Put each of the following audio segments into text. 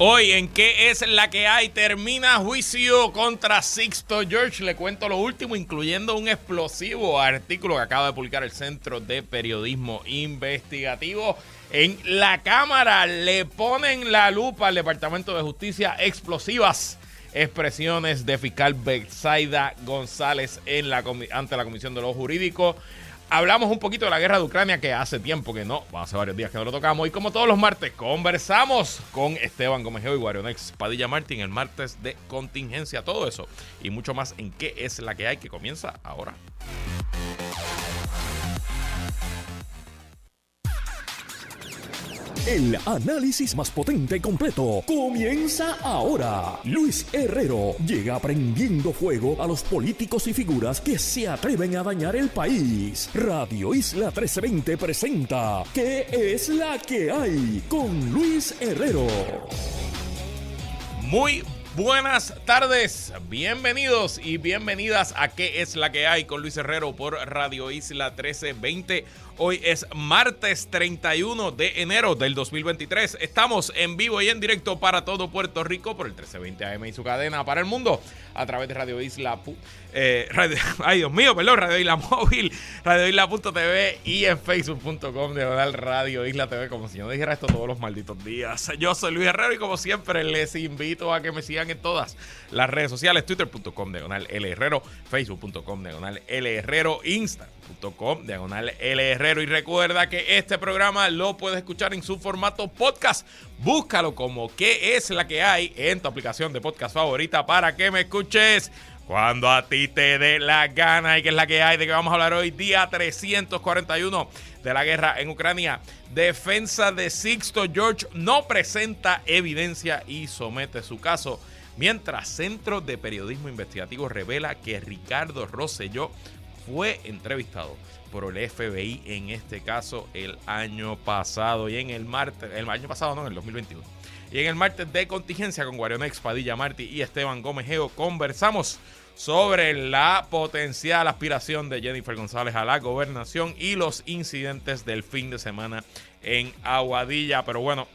Hoy en ¿Qué es la que hay? Termina juicio contra Sixto George. Le cuento lo último, incluyendo un explosivo artículo que acaba de publicar el Centro de Periodismo Investigativo. En la Cámara le ponen la lupa al Departamento de Justicia. Explosivas expresiones de fiscal Betsaida González ante la Comisión de lo Jurídico. Hablamos un poquito de la guerra de Ucrania, que hace tiempo que no, hace varios días que no lo tocamos. Y como todos los martes, conversamos con Esteban Gómez Geo y Guarionex Padilla Martín, el martes de contingencia. Todo eso y mucho más en ¿Qué es la que hay? Que comienza ahora. El análisis más potente y completo comienza ahora. Luis Herrero llega prendiendo fuego a los políticos y figuras que se atreven a dañar el país. Radio Isla 1320 presenta ¿Qué es la que hay? Con Luis Herrero. Muy buenas tardes, bienvenidos y bienvenidas a ¿Qué es la que hay? Con Luis Herrero por Radio Isla 1320. Hoy es martes 31 de enero del 2023. Estamos en vivo y en directo para todo Puerto Rico por el 1320 AM y su cadena para el mundo a través de Radio Isla. Radio Isla Móvil, radioisla.tv y en facebook.com de Radio Isla TV, como si yo dijera esto todos los malditos días. Yo soy Luis Herrero y como siempre les invito a que me sigan en todas las redes sociales, twitter.com/LHerrero, facebook.com/LHerrero, instagram.com/LHerrero. Y recuerda que este programa lo puedes escuchar en su formato podcast. Búscalo como ¿Qué es la que hay? En tu aplicación de podcast favorita para que me escuches cuando a ti te dé la gana. ¿Y qué es la que hay? ¿De qué vamos a hablar hoy? Día 341 de la guerra en Ucrania. Defensa de Sixto George no presenta evidencia y somete su caso. Mientras Centro de Periodismo Investigativo revela que Ricardo Rosselló fue entrevistado por el FBI en este caso el año pasado. Y en el año pasado no, en el 2021. Y en el martes de contingencia con Guarionex Padilla Martí y Esteban Gómez Geo conversamos sobre la potencial aspiración de Jennifer González a la gobernación y los incidentes del fin de semana en Aguadilla. Pero bueno,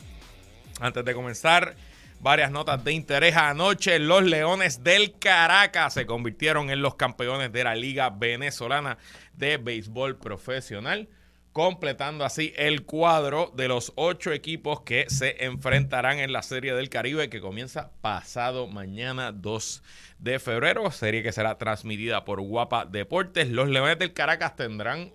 antes de comenzar, varias notas de interés. Anoche los Leones del Caracas se convirtieron en los campeones de la Liga Venezolana de Béisbol Profesional, completando así el cuadro de los 8 equipos que se enfrentarán en la Serie del Caribe, que comienza pasado mañana 2 de febrero, serie que será transmitida por Guapa Deportes. Los Leones del Caracas tendrán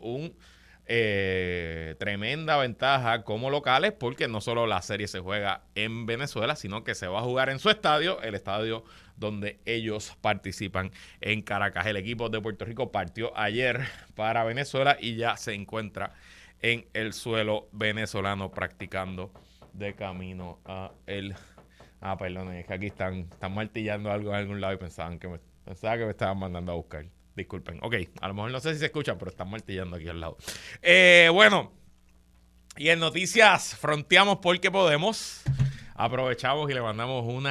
tremenda ventaja como locales, porque no solo la serie se juega en Venezuela, sino que se va a jugar en su estadio, el estadio donde ellos participan en Caracas. El equipo de Puerto Rico partió ayer para Venezuela y ya se encuentra en el suelo venezolano practicando de camino a perdón, es que aquí están martillando algo en algún lado y pensaba que me estaban mandando a buscar. Disculpen. Ok, a lo mejor no sé si se escuchan, pero están martillando aquí al lado. Bueno, y en noticias fronteamos porque podemos. Aprovechamos y le mandamos un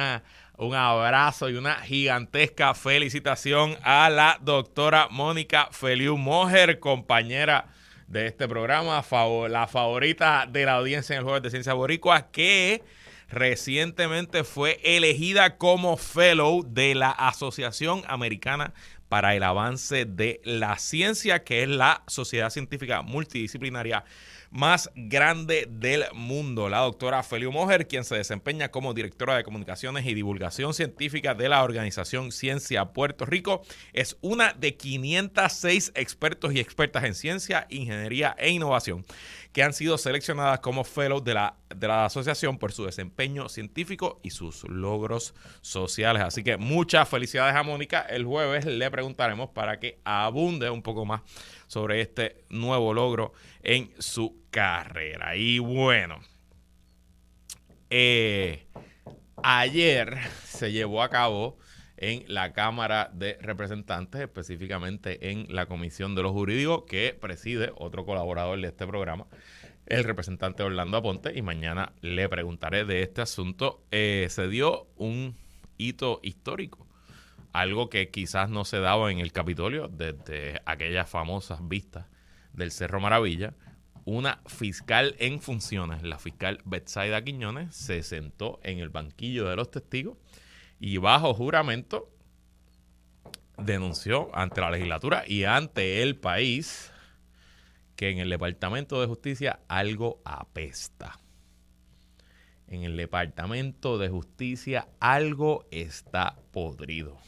abrazo y una gigantesca felicitación a la doctora Mónica Feliu Moher, compañera de este programa, la favorita de la audiencia en el Jueves de Ciencia Boricua, que recientemente fue elegida como fellow de la Asociación Americana para el Avance de la Ciencia, que es la sociedad científica multidisciplinaria más grande del mundo. La doctora Feliu Moher, quien se desempeña como directora de comunicaciones y divulgación científica de la organización Ciencia Puerto Rico, es una de 506 expertos y expertas en ciencia, ingeniería e innovación que han sido seleccionadas como fellow de la asociación por su desempeño científico y sus logros sociales. Así que muchas felicidades a Mónica. El jueves le preguntaremos para que abunde un poco más sobre este nuevo logro en su carrera. Y bueno, ayer se llevó a cabo en la Cámara de Representantes, específicamente en la Comisión de lo Jurídico, que preside otro colaborador de este programa, el representante Orlando Aponte, y mañana le preguntaré de este asunto. Se dio un hito histórico, algo que quizás no se daba en el Capitolio desde aquellas famosas vistas del Cerro Maravilla, una fiscal en funciones, la fiscal Betsaida Quiñones, se sentó en el banquillo de los testigos y bajo juramento denunció ante la legislatura y ante el país que en el Departamento de Justicia algo apesta. En el Departamento de Justicia algo está podrido.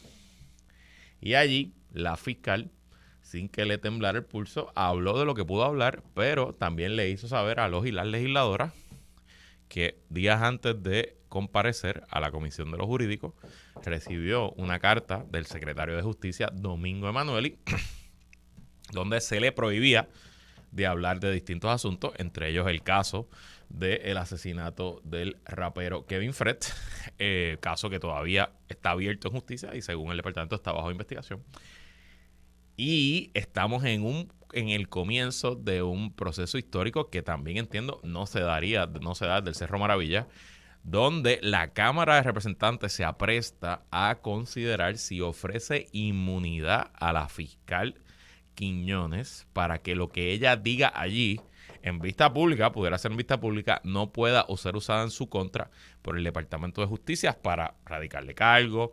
Y allí la fiscal, sin que le temblara el pulso, habló de lo que pudo hablar, pero también le hizo saber a los y las legisladoras que días antes de comparecer a la Comisión de los Jurídicos, recibió una carta del secretario de Justicia, Domingo Emanueli, donde se le prohibía de hablar de distintos asuntos, entre ellos el caso del asesinato del rapero Kevin Fred, caso que todavía está abierto en justicia y según el departamento está bajo investigación. Y estamos en el comienzo de un proceso histórico que también entiendo no se da del Cerro Maravilla, donde la Cámara de Representantes se apresta a considerar si ofrece inmunidad a la fiscal Quiñones para que lo que ella diga allí en vista pública, pudiera ser en vista pública, no pueda o ser usada en su contra por el Departamento de Justicia para radicarle cargos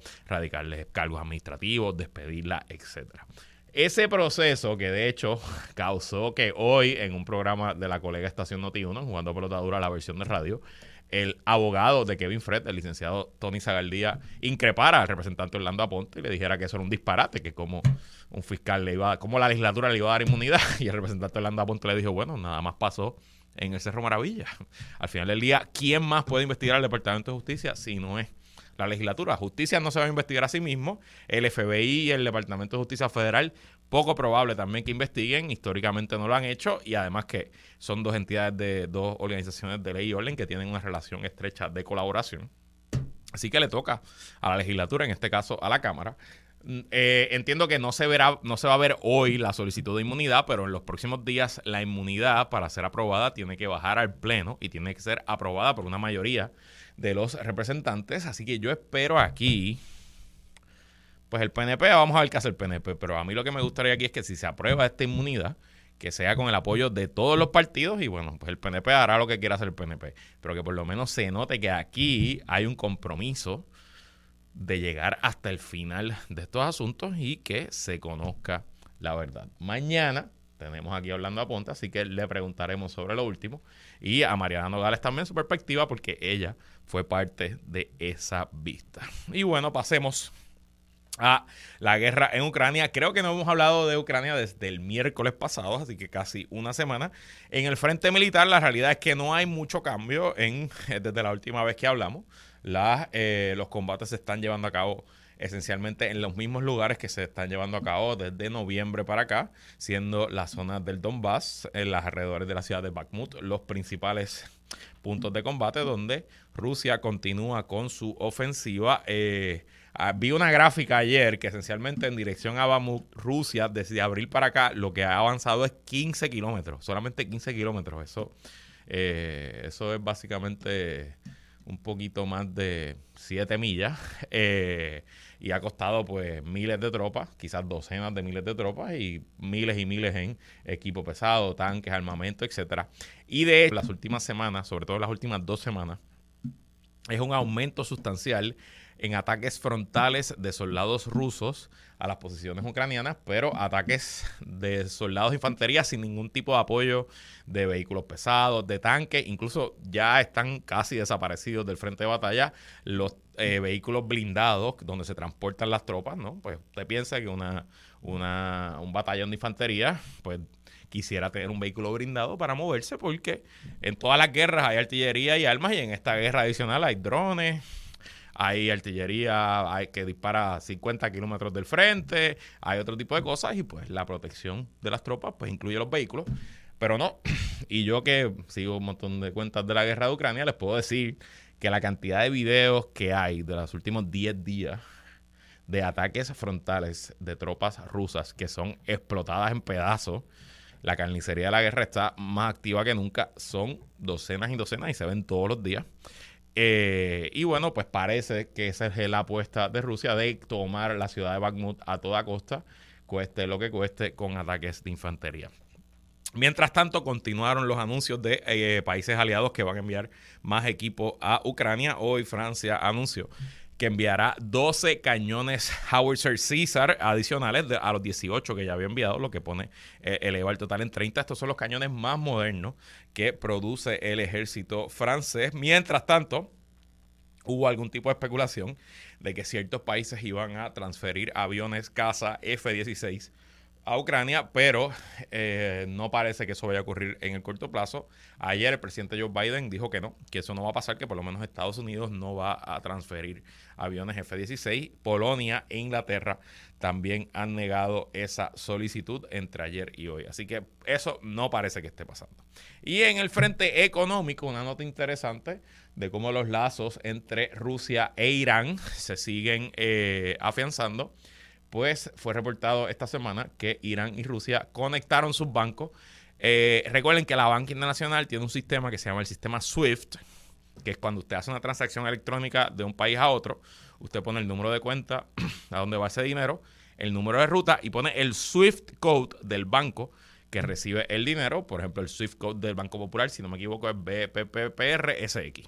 administrativos, despedirla, etcétera. Ese proceso que de hecho causó que hoy en un programa de la colega Estación Noti1, Jugando Pelota Dura, la versión de radio, el abogado de Kevin Fred, el licenciado Tony Zagaldía, increpara al representante Orlando Aponte y le dijera que eso era un disparate, que como un fiscal como la legislatura le iba a dar inmunidad, y el representante Orlando Aponte le dijo, bueno, nada más pasó en el Cerro Maravilla. Al final del día, ¿quién más puede investigar al Departamento de Justicia si no es la legislatura? Justicia no se va a investigar a sí mismo, el FBI y el Departamento de Justicia Federal, poco probable también que investiguen, históricamente no lo han hecho, y además que son dos entidades de dos organizaciones de ley y orden que tienen una relación estrecha de colaboración. Así que le toca a la legislatura, en este caso a la Cámara. Entiendo que no se va a ver hoy la solicitud de inmunidad, pero en los próximos días la inmunidad para ser aprobada tiene que bajar al Pleno y tiene que ser aprobada por una mayoría de los representantes. Así que yo espero aquí, pues el PNP, vamos a ver qué hace el PNP, pero a mí lo que me gustaría aquí es que si se aprueba esta inmunidad, que sea con el apoyo de todos los partidos y bueno, pues el PNP hará lo que quiera hacer el PNP, pero que por lo menos se note que aquí hay un compromiso de llegar hasta el final de estos asuntos y que se conozca la verdad. Mañana tenemos aquí Orlando Aponte, así que le preguntaremos sobre lo último y a Mariana Nogales también su perspectiva porque ella fue parte de esa vista. Y bueno, pasemos a la guerra en Ucrania. Creo que no hemos hablado de Ucrania desde el miércoles pasado, así que casi una semana. En el frente militar, la realidad es que no hay mucho cambio desde la última vez que hablamos. Los combates se están llevando a cabo esencialmente en los mismos lugares que se están llevando a cabo desde noviembre para acá, siendo las zonas del Donbass, en los alrededores de la ciudad de Bakhmut, los principales puntos de combate donde Rusia continúa con su ofensiva. Vi una gráfica ayer que esencialmente en dirección a Bakhmut, Rusia, desde abril para acá, lo que ha avanzado es 15 kilómetros, solamente 15 kilómetros. Eso es básicamente un poquito más de 7 millas y ha costado pues miles de tropas, quizás docenas de miles de tropas y miles en equipo pesado, tanques, armamento, etcétera. Y de hecho, las últimas semanas, sobre todo las últimas 2 semanas, es un aumento sustancial en ataques frontales de soldados rusos a las posiciones ucranianas, pero ataques de soldados de infantería sin ningún tipo de apoyo de vehículos pesados, de tanques, incluso ya están casi desaparecidos del frente de batalla los vehículos blindados donde se transportan las tropas, ¿no? Pues usted piensa que un batallón de infantería, pues quisiera tener un vehículo blindado para moverse, porque en todas las guerras hay artillería y armas, y en esta guerra adicional hay drones, hay artillería que dispara 50 kilómetros del frente, hay otro tipo de cosas, y pues la protección de las tropas pues incluye los vehículos, pero no. Y yo que sigo un montón de cuentas de la guerra de Ucrania, les puedo decir que la cantidad de videos que hay de los últimos 10 días de ataques frontales de tropas rusas que son explotadas en pedazos, la carnicería de la guerra está más activa que nunca, son docenas y docenas y se ven todos los días. Y bueno, pues parece que esa es la apuesta de Rusia de tomar la ciudad de Bakhmut a toda costa, cueste lo que cueste, con ataques de infantería. Mientras tanto, continuaron los anuncios de países aliados que van a enviar más equipo a Ucrania. Hoy Francia anunció que enviará 12 cañones Howitzer Caesar adicionales a los 18 que ya había enviado, lo que pone eleva el total en 30. Estos son los cañones más modernos que produce el ejército francés. Mientras tanto, hubo algún tipo de especulación de que ciertos países iban a transferir aviones caza F-16 a Ucrania, pero no parece que eso vaya a ocurrir en el corto plazo. Ayer el presidente Joe Biden dijo que no, que eso no va a pasar, que por lo menos Estados Unidos no va a transferir aviones F-16. Polonia e Inglaterra también han negado esa solicitud entre ayer y hoy. Así que eso no parece que esté pasando. Y en el frente económico, una nota interesante de cómo los lazos entre Rusia e Irán se siguen afianzando. Pues fue reportado esta semana que Irán y Rusia conectaron sus bancos. Recuerden que la banca internacional tiene un sistema que se llama el sistema SWIFT, que es cuando usted hace una transacción electrónica de un país a otro, usted pone el número de cuenta a donde va ese dinero, el número de ruta y pone el SWIFT code del banco que recibe el dinero. Por ejemplo, el SWIFT code del Banco Popular, si no me equivoco, es BPPRSX.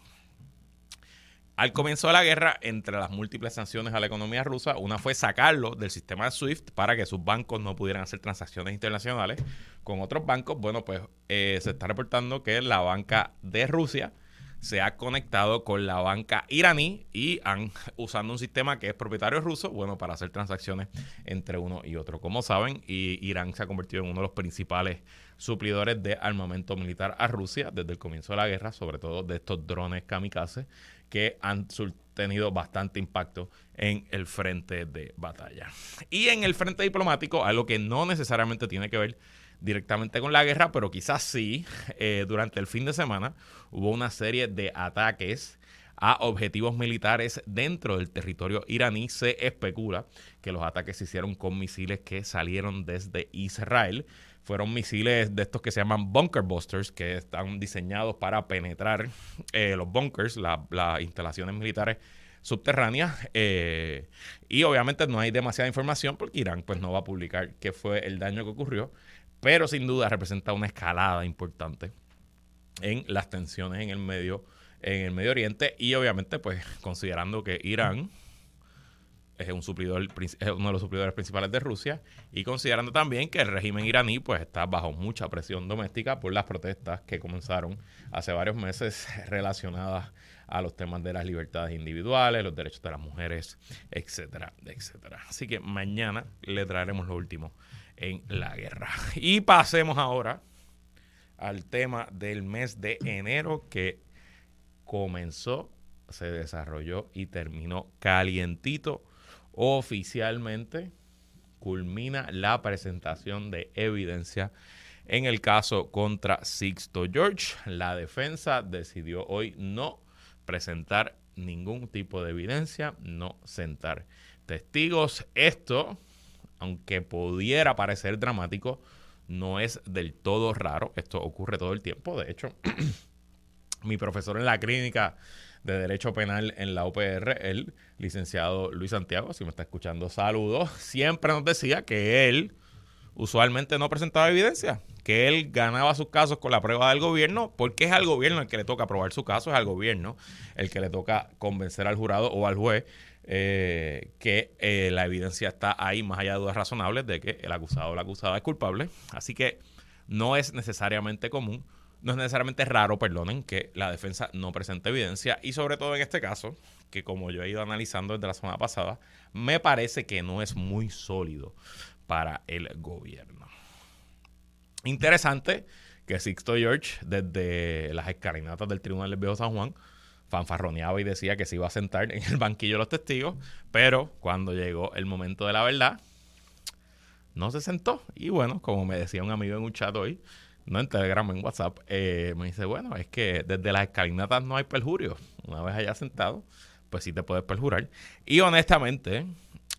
Al comienzo de la guerra, entre las múltiples sanciones a la economía rusa, una fue sacarlo del sistema de SWIFT para que sus bancos no pudieran hacer transacciones internacionales con otros bancos. Bueno, pues se está reportando que la banca de Rusia se ha conectado con la banca iraní y han usando un sistema que es propietario ruso, bueno, para hacer transacciones entre uno y otro. Como saben, Irán se ha convertido en uno de los principales suplidores de armamento militar a Rusia desde el comienzo de la guerra, sobre todo de estos drones kamikaze que han tenido bastante impacto en el frente de batalla. Y en el frente diplomático, algo que no necesariamente tiene que ver directamente con la guerra, pero quizás sí, durante el fin de semana hubo una serie de ataques a objetivos militares dentro del territorio iraní. Se especula que los ataques se hicieron con misiles que salieron desde Israel. Fueron misiles de estos que se llaman bunker busters, que están diseñados para penetrar los bunkers, las instalaciones militares subterráneas. Y obviamente no hay demasiada información porque Irán pues no va a publicar qué fue el daño que ocurrió, pero sin duda representa una escalada importante en las tensiones en el Medio Oriente y obviamente pues considerando que Irán es uno de los suplidores principales de Rusia y considerando también que el régimen iraní pues está bajo mucha presión doméstica por las protestas que comenzaron hace varios meses relacionadas a los temas de las libertades individuales, los derechos de las mujeres, etcétera, etcétera. Así que mañana le traeremos lo último en la guerra. Y pasemos ahora al tema del mes de enero que comenzó, se desarrolló y terminó calientito. Oficialmente culmina la presentación de evidencia en el caso contra Sixto George. La defensa decidió hoy no presentar ningún tipo de evidencia, no sentar testigos. Esto, aunque pudiera parecer dramático, no es del todo raro. Esto ocurre todo el tiempo. De hecho, mi profesor en la clínica de Derecho Penal en la UPR, el licenciado Luis Santiago, si me está escuchando, saludos, siempre nos decía que él usualmente no presentaba evidencia, que él ganaba sus casos con la prueba del gobierno, porque es al gobierno el que le toca probar su caso, es al gobierno el que le toca convencer al jurado o al juez que la evidencia está ahí, más allá de dudas razonables de que el acusado o la acusada es culpable. Así que no es necesariamente común, no es necesariamente raro, perdonen, que la defensa no presente evidencia y sobre todo en este caso, que como yo he ido analizando desde la semana pasada, me parece que no es muy sólido para el gobierno. Interesante que Sixto George, desde las escalinatas del Tribunal del Viejo San Juan, fanfarroneaba y decía que se iba a sentar en el banquillo de los testigos, pero cuando llegó el momento de la verdad, no se sentó. Y bueno, como me decía un amigo en un chat hoy, no en Telegram, en WhatsApp, me dice, bueno, es que desde las escalinatas no hay perjurio. Una vez allá sentado, pues sí te puedes perjurar. Y honestamente,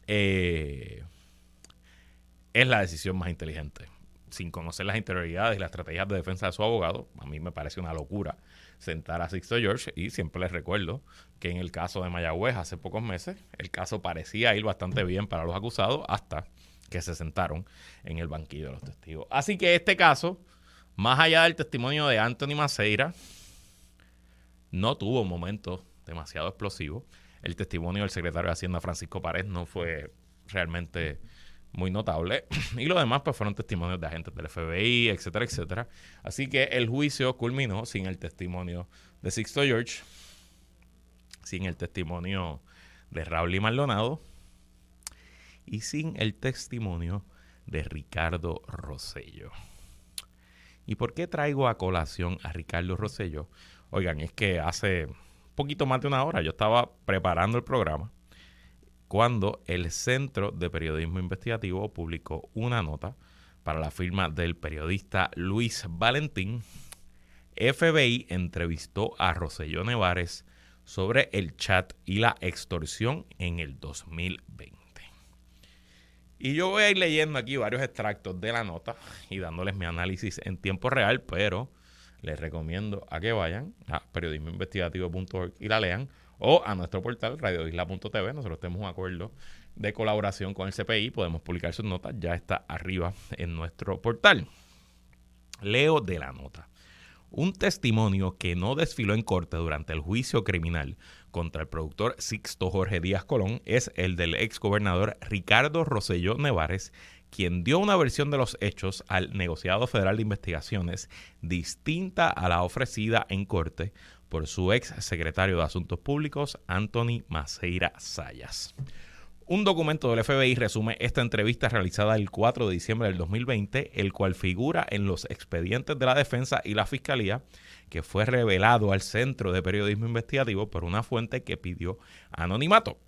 es la decisión más inteligente. Sin conocer las interioridades y las estrategias de defensa de su abogado, a mí me parece una locura sentar a Sixto George, y siempre les recuerdo que en el caso de Mayagüez hace pocos meses, el caso parecía ir bastante bien para los acusados hasta que se sentaron en el banquillo de los testigos. Así que este caso Más allá del testimonio de Anthony Maceira, no tuvo momentos demasiado explosivos. El testimonio del secretario de Hacienda, Francisco Párez, no fue realmente muy notable. Y lo demás pues fueron testimonios de agentes del FBI, etcétera, etcétera. Así que el juicio culminó sin el testimonio de Sixto George, sin el testimonio de Raúl y Maldonado y sin el testimonio de Ricardo Rosselló. ¿Y por qué traigo a colación a Ricardo Rosselló? Oigan, es que hace poquito más de una hora yo estaba preparando el programa cuando el Centro de Periodismo Investigativo publicó una nota para la firma del periodista Luis Valentín. FBI entrevistó a Rosselló Nevares sobre el chat y la extorsión en el 2020. Y yo voy a ir leyendo aquí varios extractos de la nota y dándoles mi análisis en tiempo real, pero les recomiendo a que vayan a periodismoinvestigativo.org y la lean, o a nuestro portal radioisla.tv. Nosotros tenemos un acuerdo de colaboración con el CPI, podemos publicar sus notas, ya está arriba en nuestro portal. Leo de la nota. Un testimonio que no desfiló en corte durante el juicio criminal contra el productor Sixto Jorge Díaz Colón es el del exgobernador Ricardo Rosselló Nevares, quien dio una versión de los hechos al negociado federal de investigaciones distinta a la ofrecida en corte por su ex secretario de Asuntos Públicos, Anthony Maceira Zayas. Un documento del FBI resume esta entrevista realizada el 4 de diciembre del 2020, el cual figura en los expedientes de la defensa y la fiscalía, que fue revelado al Centro de Periodismo Investigativo por una fuente que pidió anonimato.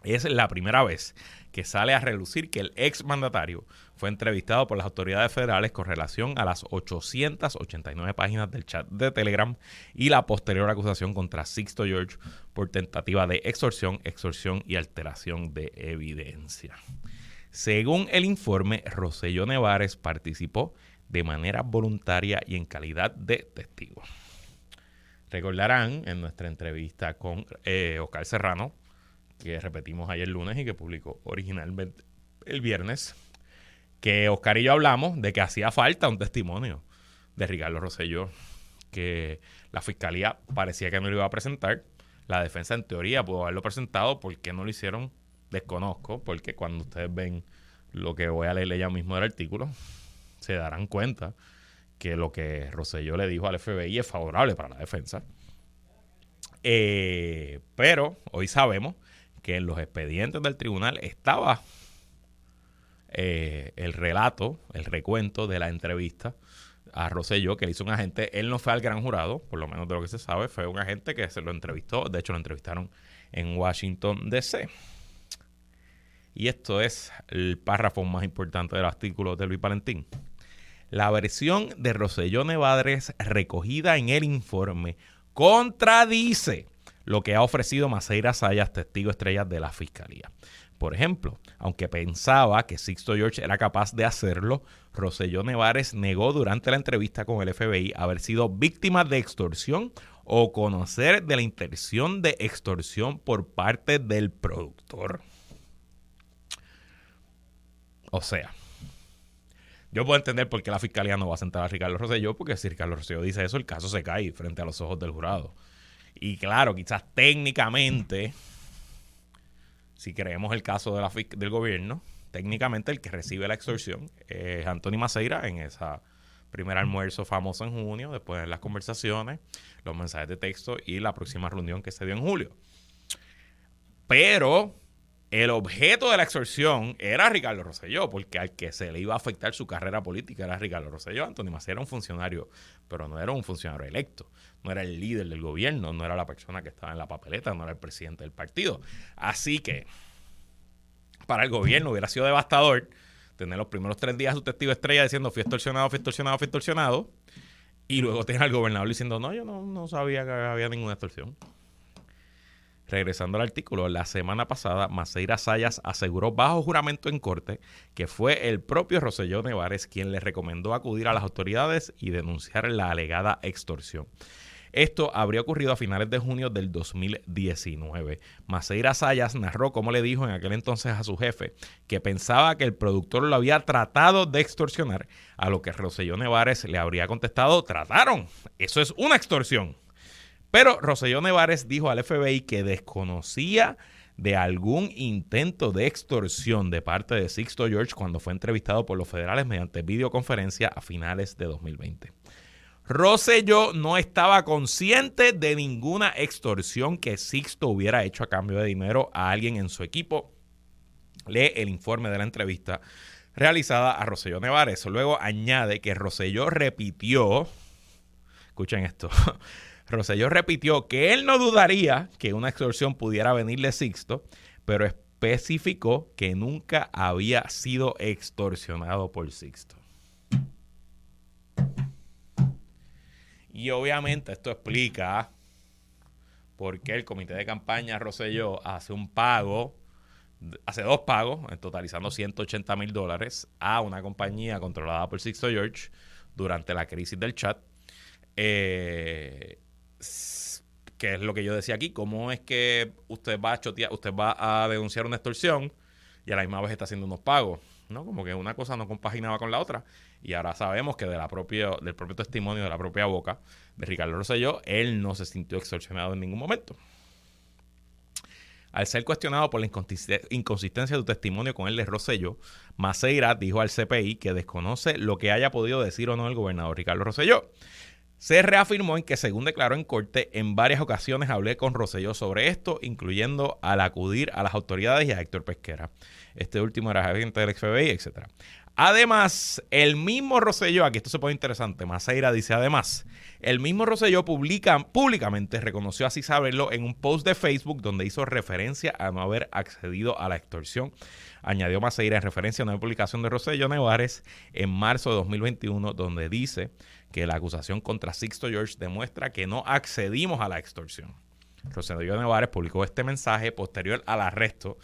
Es la primera vez que sale a relucir que el exmandatario fue entrevistado por las autoridades federales con relación a las 889 páginas del chat de Telegram y la posterior acusación contra Sixto George por tentativa de extorsión y alteración de evidencia. Según el informe, Rosselló Nevares participó de manera voluntaria y en calidad de testigo. Recordarán en nuestra entrevista con Oscar Serrano, que repetimos ayer lunes y que publicó originalmente el viernes, que Oscar y yo hablamos de que hacía falta un testimonio de Ricardo Rosselló, que la fiscalía parecía que no lo iba a presentar. La defensa en teoría pudo haberlo presentado. ¿Por qué no lo hicieron? Desconozco, porque cuando ustedes ven lo que voy a leerle ya mismo del artículo, se darán cuenta que lo que Rosselló le dijo al FBI es favorable para la defensa. Pero hoy sabemos que en los expedientes del tribunal estaba el relato, el recuento de la entrevista a Rosselló que le hizo un agente. Él no fue al gran jurado, por lo menos de lo que se sabe, fue un agente que se lo entrevistó. De hecho, lo entrevistaron en Washington, D.C. Y esto es el párrafo más importante del artículo de Luis Valentín. La versión de Rosselló Nevares recogida en el informe contradice lo que ha ofrecido Maceira Zayas, testigo estrella de la fiscalía. Por ejemplo, aunque pensaba que Sixto George era capaz de hacerlo, Rosselló Nevares negó durante la entrevista con el FBI haber sido víctima de extorsión o conocer de la intención de extorsión por parte del productor. O sea, yo puedo entender por qué la fiscalía no va a sentar a Ricardo Rosselló, porque si Ricardo Rosselló dice eso, el caso se cae frente a los ojos del jurado. Y claro, quizás técnicamente, si creemos el caso de del gobierno, técnicamente el que recibe la extorsión es Anthony Maceira en esa primer almuerzo famoso en junio, después de las conversaciones, los mensajes de texto y la próxima reunión que se dio en julio. Pero el objeto de la extorsión era Ricardo Rosselló, porque al que se le iba a afectar su carrera política era Ricardo Rosselló. Anthony Maceira era un funcionario, pero no era un funcionario electo. No era el líder del gobierno, no era la persona que estaba en la papeleta, no era el presidente del partido. Así que para el gobierno hubiera sido devastador tener los primeros 3 días a su testigo estrella diciendo fui extorsionado, y luego tener al gobernador diciendo no, yo no sabía que había ninguna extorsión. Regresando al artículo, la semana pasada Maceira Zayas aseguró bajo juramento en corte que fue el propio Rosselló Nevares quien le recomendó acudir a las autoridades y denunciar la alegada extorsión. Esto habría ocurrido a finales de junio del 2019. Maceira Sayas narró cómo le dijo en aquel entonces a su jefe que pensaba que el productor lo había tratado de extorsionar, a lo que Rosselló Nevares le habría contestado: trataron, eso es una extorsión. Pero Rosselló Nevares dijo al FBI que desconocía de algún intento de extorsión de parte de Sixto George cuando fue entrevistado por los federales mediante videoconferencia a finales de 2020. Rosselló no estaba consciente de ninguna extorsión que Sixto hubiera hecho a cambio de dinero a alguien en su equipo. Lee el informe de la entrevista realizada a Rosselló Nevares. Luego añade que Rosselló repitió, escuchen esto, Rosselló repitió que él no dudaría que una extorsión pudiera venir de Sixto, pero especificó que nunca había sido extorsionado por Sixto. Y obviamente esto explica por qué el comité de campaña Rosselló hace dos pagos, totalizando $180,000 a una compañía controlada por Sixto George durante la crisis del chat. Que es lo que yo decía aquí: ¿cómo es que usted va a denunciar una extorsión y a la misma vez está haciendo unos pagos? ¿No? Como que una cosa no compaginaba con la otra. Y ahora sabemos que del propio testimonio de la propia boca de Ricardo Rosselló, él no se sintió extorsionado en ningún momento. Al ser cuestionado por la inconsistencia de su testimonio con el de Rosselló, Maceira dijo al CPI que desconoce lo que haya podido decir o no el gobernador Ricardo Rosselló. Se reafirmó en que, según declaró en corte, en varias ocasiones hablé con Rosselló sobre esto, incluyendo al acudir a las autoridades y a Héctor Pesquera. Este último era agente del FBI, etc. Además, el mismo Rosselló, aquí esto se pone interesante, Maceira dice además, el mismo Rosselló públicamente reconoció así saberlo en un post de Facebook donde hizo referencia a no haber accedido a la extorsión. Añadió Maceira en referencia a una publicación de Rosselló Nevares en marzo de 2021 donde dice que la acusación contra Sixto George demuestra que no accedimos a la extorsión. Rosselló Nevares publicó este mensaje posterior al arresto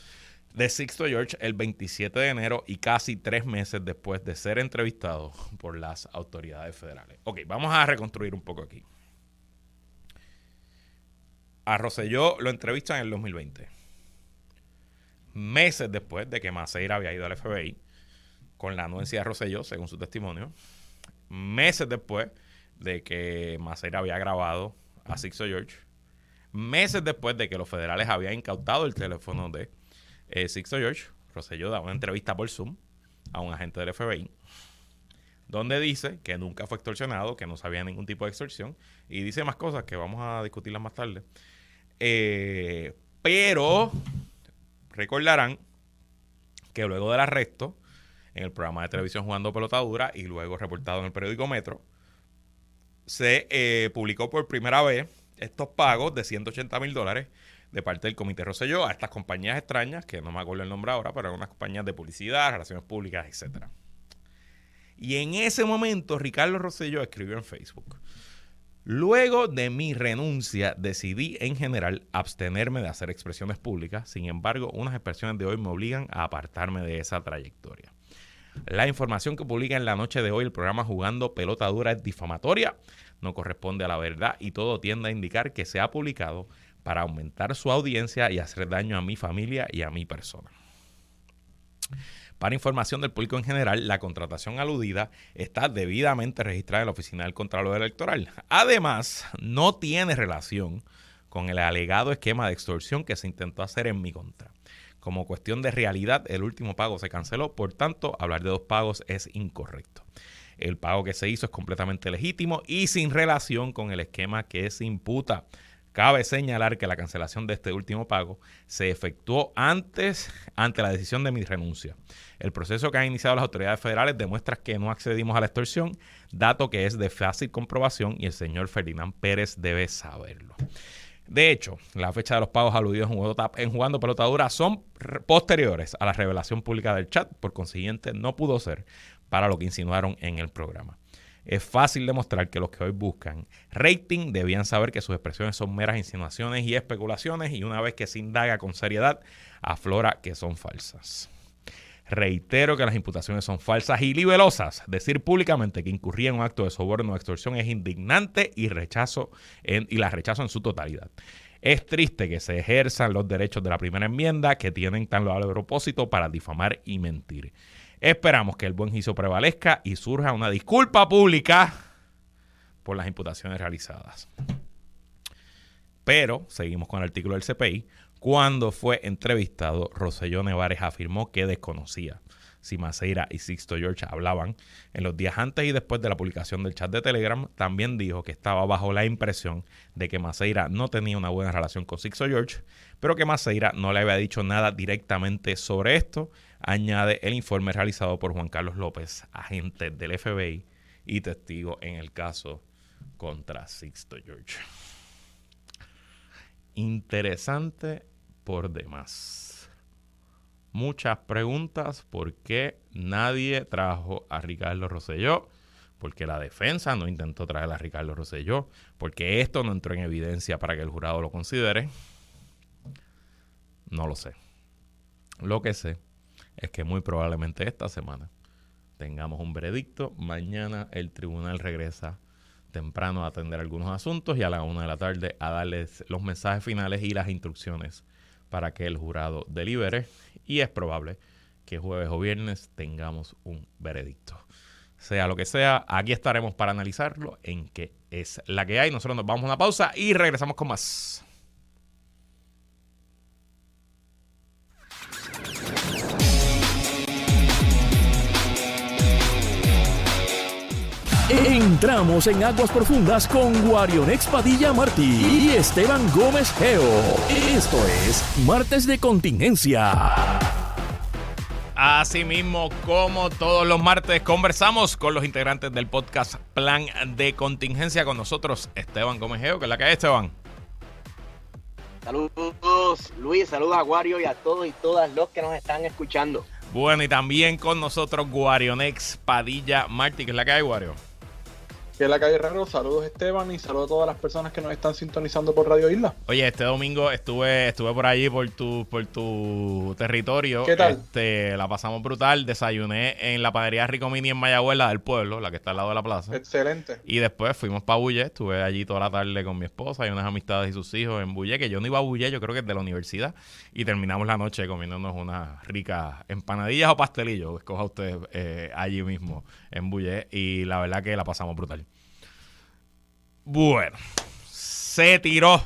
de Sixto George el 27 de enero y casi 3 meses después de ser entrevistado por las autoridades federales. Ok, vamos a reconstruir un poco aquí. A Rosselló lo entrevistan en el 2020. Meses después de que Maceira había ido al FBI con la anuencia de Rosselló, según su testimonio. Meses después de que Maceira había grabado a Sixto George. Meses después de que los federales habían incautado el teléfono de Sixto George, Rosselló da una entrevista por Zoom a un agente del FBI donde dice que nunca fue extorsionado, que no sabía ningún tipo de extorsión, y dice más cosas que vamos a discutirlas más tarde. Pero recordarán que luego del arresto en el programa de televisión Jugando Pelota Dura y luego reportado en el periódico Metro, se publicó por primera vez estos pagos de $180,000 de parte del Comité Rosselló a estas compañías extrañas, que no me acuerdo el nombre ahora, pero eran unas compañías de publicidad, relaciones públicas, etc. Y en ese momento Ricardo Rosselló escribió en Facebook: luego de mi renuncia decidí en general abstenerme de hacer expresiones públicas. Sin embargo, unas expresiones de hoy me obligan a apartarme de esa trayectoria. La información que publica en la noche de hoy el programa Jugando Pelota Dura es difamatoria, no corresponde a la verdad y todo tiende a indicar que se ha publicado para aumentar su audiencia y hacer daño a mi familia y a mi persona. Para información del público en general, la contratación aludida está debidamente registrada en la Oficina del Contralor Electoral. Además, no tiene relación con el alegado esquema de extorsión que se intentó hacer en mi contra. Como cuestión de realidad, el último pago se canceló, por tanto, hablar de 2 pagos es incorrecto. El pago que se hizo es completamente legítimo y sin relación con el esquema que se imputa. Cabe señalar que la cancelación de este último pago se efectuó ante la decisión de mi renuncia. El proceso que han iniciado las autoridades federales demuestra que no accedimos a la extorsión, dato que es de fácil comprobación y el señor Ferdinand Pérez debe saberlo. De hecho, la fecha de los pagos aludidos en Jugando Pelota Dura son posteriores a la revelación pública del chat, por consiguiente no pudo ser para lo que insinuaron en el programa. Es fácil demostrar que los que hoy buscan rating debían saber que sus expresiones son meras insinuaciones y especulaciones y una vez que se indaga con seriedad, aflora que son falsas. Reitero que las imputaciones son falsas y libelosas. Decir públicamente que incurría en un acto de soborno o extorsión es indignante y la rechazo en su totalidad. Es triste que se ejerzan los derechos de la primera enmienda que tienen tan loable propósito para difamar y mentir. Esperamos que el buen juicio prevalezca y surja una disculpa pública por las imputaciones realizadas. Pero seguimos con el artículo del CPI. Cuando fue entrevistado, Rosselló Nevares afirmó que desconocía si Maceira y Sixto George hablaban en los días antes y después de la publicación del chat de Telegram. También dijo que estaba bajo la impresión de que Maceira no tenía una buena relación con Sixto George, pero que Maceira no le había dicho nada directamente sobre esto. Añade el informe realizado por Juan Carlos López, agente del FBI y testigo en el caso contra Sixto George. Interesante por demás. Muchas preguntas. ¿Por qué nadie trajo a Ricardo Rosselló? ¿Por qué la defensa no intentó traer a Ricardo Rosselló? ¿Por qué esto no entró en evidencia para que el jurado lo considere? No lo sé. Lo que sé es que muy probablemente esta semana tengamos un veredicto. Mañana el tribunal regresa temprano a atender algunos asuntos y a la 1 de la tarde a darles los mensajes finales y las instrucciones para que el jurado delibere, y es probable que jueves o viernes tengamos un veredicto. Sea lo que sea, aquí estaremos para analizarlo en qué es la que hay. Nosotros nos vamos a una pausa y regresamos con más. Entramos en aguas profundas con Guarionex Padilla Martí y Esteban Gómez Geo. Esto es Martes de Contingencia. Asimismo, como todos los martes, conversamos con los integrantes del podcast Plan de Contingencia. Con nosotros, Esteban Gómez Geo, que es la que hay, Esteban. Saludos, Luis, saludos a Guario y a todos y todas los que nos están escuchando. Bueno, y también con nosotros Guarionex Padilla Martí, que es la que hay, Guario. Que es la calle Herrero. Saludos, Esteban, y saludos a todas las personas que nos están sintonizando por Radio Isla. Oye, este domingo estuve por allí, por tu territorio. ¿Qué tal? La pasamos brutal. Desayuné en la panadería Rico Mini en Mayagüez, la del pueblo, la que está al lado de la plaza. Excelente. Y después fuimos para Bulle. Estuve allí toda la tarde con mi esposa y unas amistades y sus hijos en Bulle, que yo no iba a Bulle, yo creo que es de la universidad. Y terminamos la noche comiéndonos unas ricas empanadillas o pastelillos. Escoja usted allí mismo en Bulle. Y la verdad que la pasamos brutal. Bueno, se tiró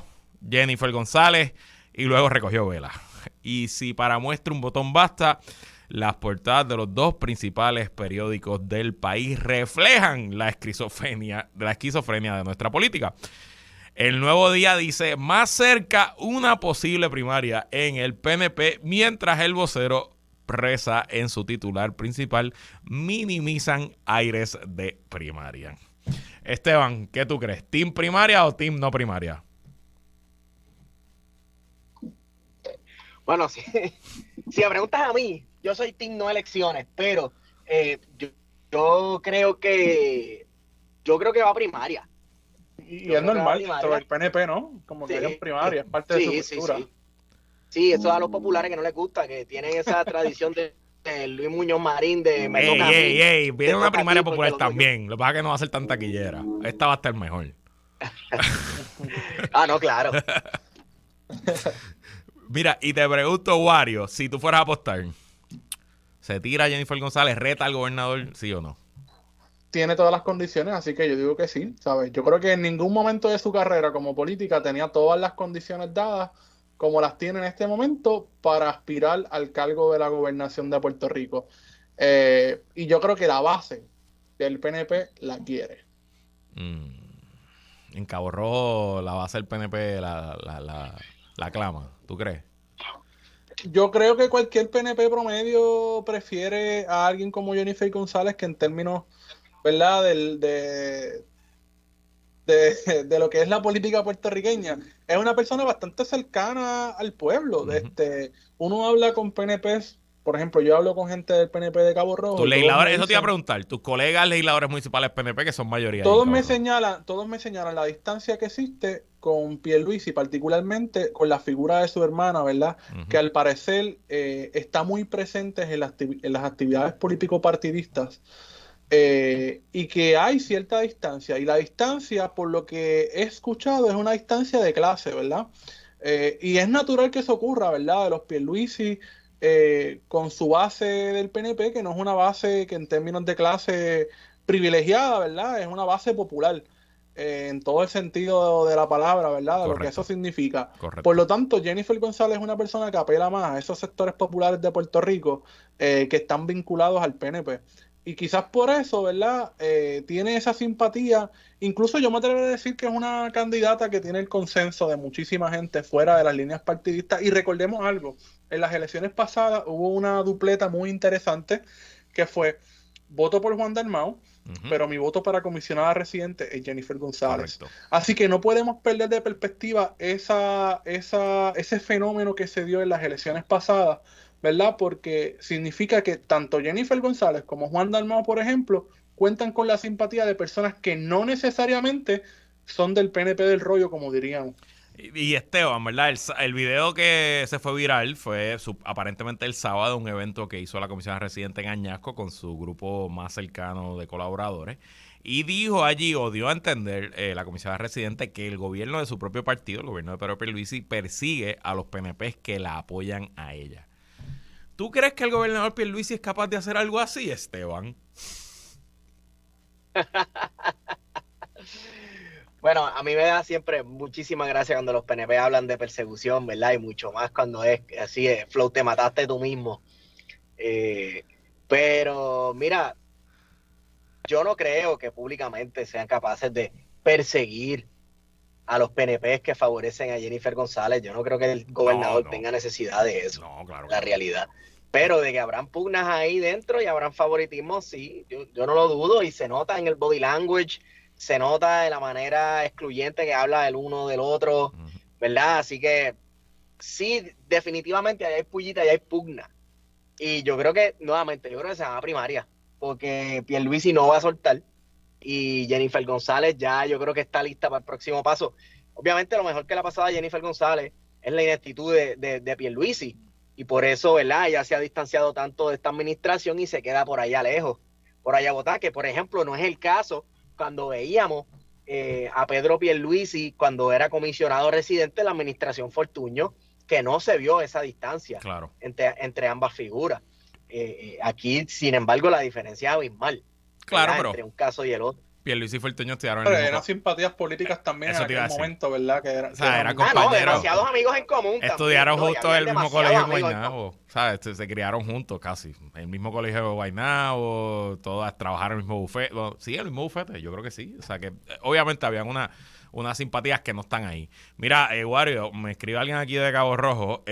Jennifer González y luego recogió vela. Y si para muestra un botón basta, las portadas de los dos principales periódicos del país reflejan la esquizofrenia de nuestra política. El Nuevo Día dice: más cerca una posible primaria en el PNP, mientras el vocero reza en su titular principal: minimizan aires de primaria. Esteban, ¿qué tú crees? ¿Team primaria o team no primaria? Bueno, si me preguntas a mí, yo soy team no elecciones, pero yo creo que va a primaria. Y es normal, sobre el PNP, ¿no? Como que hay primaria, es parte de su cultura. Sí, eso a los populares que no les gusta, que tienen esa tradición de Luis Muñoz Marín de viene una primaria popular también. Lo que pasa es que no va a ser tan taquillera. Esta va a estar mejor. No, claro. Mira, y te pregunto, Wario, si tú fueras a apostar, ¿se tira Jennifer González, reta al gobernador, sí o no? Tiene todas las condiciones, así que yo digo que sí, ¿sabes? Yo creo que en ningún momento de su carrera como política tenía todas las condiciones dadas como las tiene en este momento para aspirar al cargo de la gobernación de Puerto Rico. Y yo creo que la base del PNP la quiere. En Cabo Rojo la base del PNP la clama, ¿tú crees? Yo creo que cualquier PNP promedio prefiere a alguien como Jennifer González, que en términos, ¿verdad?, de lo que es la política puertorriqueña, es una persona bastante cercana al pueblo. Uno habla con PNPs por ejemplo, yo hablo con gente del PNP de Cabo Rojo. Tus legisladores, eso te iba a dicen, preguntar, tus colegas legisladores municipales PNP, que son mayoría ahí en todos Cabo me Rojo. todos me señalan la distancia que existe con Pierluisi, particularmente con la figura de su hermana, ¿verdad? Que Ujú. al parecer está muy presente en las actividades político-partidistas, y que hay cierta distancia. Y la distancia, por lo que he escuchado, es una distancia de clase, ¿verdad? Y es natural que eso ocurra, ¿verdad? De los Pierluisi con su base del PNP, que no es una base que en términos de clase privilegiada, ¿verdad? Es una base popular, en todo el sentido de la palabra, ¿verdad? De lo que eso Correcto, significa. Por correcto. lo tanto, Jennifer González es una persona que apela más a esos sectores populares de Puerto Rico que están vinculados al PNP. Y quizás por eso, ¿verdad? Tiene esa simpatía. Incluso yo me atrevería a decir que es una candidata que tiene el consenso de muchísima gente fuera de las líneas partidistas. Y recordemos algo, en las elecciones pasadas hubo una dupleta muy interesante que fue voto por Juan Dalmau, Ujú. pero mi voto para comisionada residente es Jennifer González. Correcto. Así que no podemos perder de perspectiva ese fenómeno que se dio en las elecciones pasadas, ¿verdad? Porque significa que tanto Jennifer González como Juan Dalmau, por ejemplo, cuentan con la simpatía de personas que no necesariamente son del PNP del rollo, como diríamos. Y Esteban, ¿verdad? El video que se fue viral fue aparentemente el sábado, un evento que hizo la comisión residente en Añasco con su grupo más cercano de colaboradores. Y dijo allí, o dio a entender la comisión residente, que el gobierno de su propio partido, el gobierno de Pedro Pierluisi, persigue a los PNPs que la apoyan a ella. ¿Tú crees que el gobernador Pierluisi es capaz de hacer algo así, Esteban? Bueno, a mí me da siempre muchísima gracia cuando los PNP hablan de persecución, ¿verdad? Y mucho más cuando es así, Flow, te mataste tú mismo. Eh, pero mira, yo no creo que públicamente sean capaces de perseguir a los PNP que favorecen a Jennifer González. Yo no creo que el No, gobernador no. tenga necesidad de eso, No, claro que la no. realidad. Pero de que habrán pugnas ahí dentro y habrán favoritismo, sí, yo no lo dudo y se nota en el body language, se nota en la manera excluyente que habla el uno del otro, Ujú. ¿verdad? Así que sí, definitivamente ahí hay pullita y hay pugna. Y yo creo que, nuevamente, yo creo que se van a primaria, porque Pierluisi no va a soltar y Jennifer González ya yo creo que está lista para el próximo paso. Obviamente lo mejor que le ha pasado a Jennifer González es la ineptitud de Pierluisi y por eso, ¿verdad? Ella se ha distanciado tanto de esta administración y se queda por allá lejos, por allá a votar, que por ejemplo no es el caso cuando veíamos a Pedro Pierluisi cuando era comisionado residente de la administración Fortuño, que no se vio esa distancia Claro. entre ambas figuras. Aquí, sin embargo, la diferencia es abismal, Claro, ¿verdad? pero Entre un caso y el otro. Pierluisi y Fortuño estudiaron el Pero hay mismo... unas simpatías políticas también en Eso te iba a aquel decir. momento, ¿verdad? O sea, era Ah, no, compañero. demasiados amigos en común Estudiaron también, ¿no? Y juntos en habían el mismo demasiados colegio en amigos en común. Guaynabo, ¿sabes? Se criaron juntos casi. El mismo colegio de Guaynabo, todas trabajaron en el mismo bufete. Bueno, sí, el mismo bufete, yo creo que sí. O sea que obviamente habían unas simpatías que no están ahí. Mira, Wario, me escribe alguien aquí de Cabo Rojo.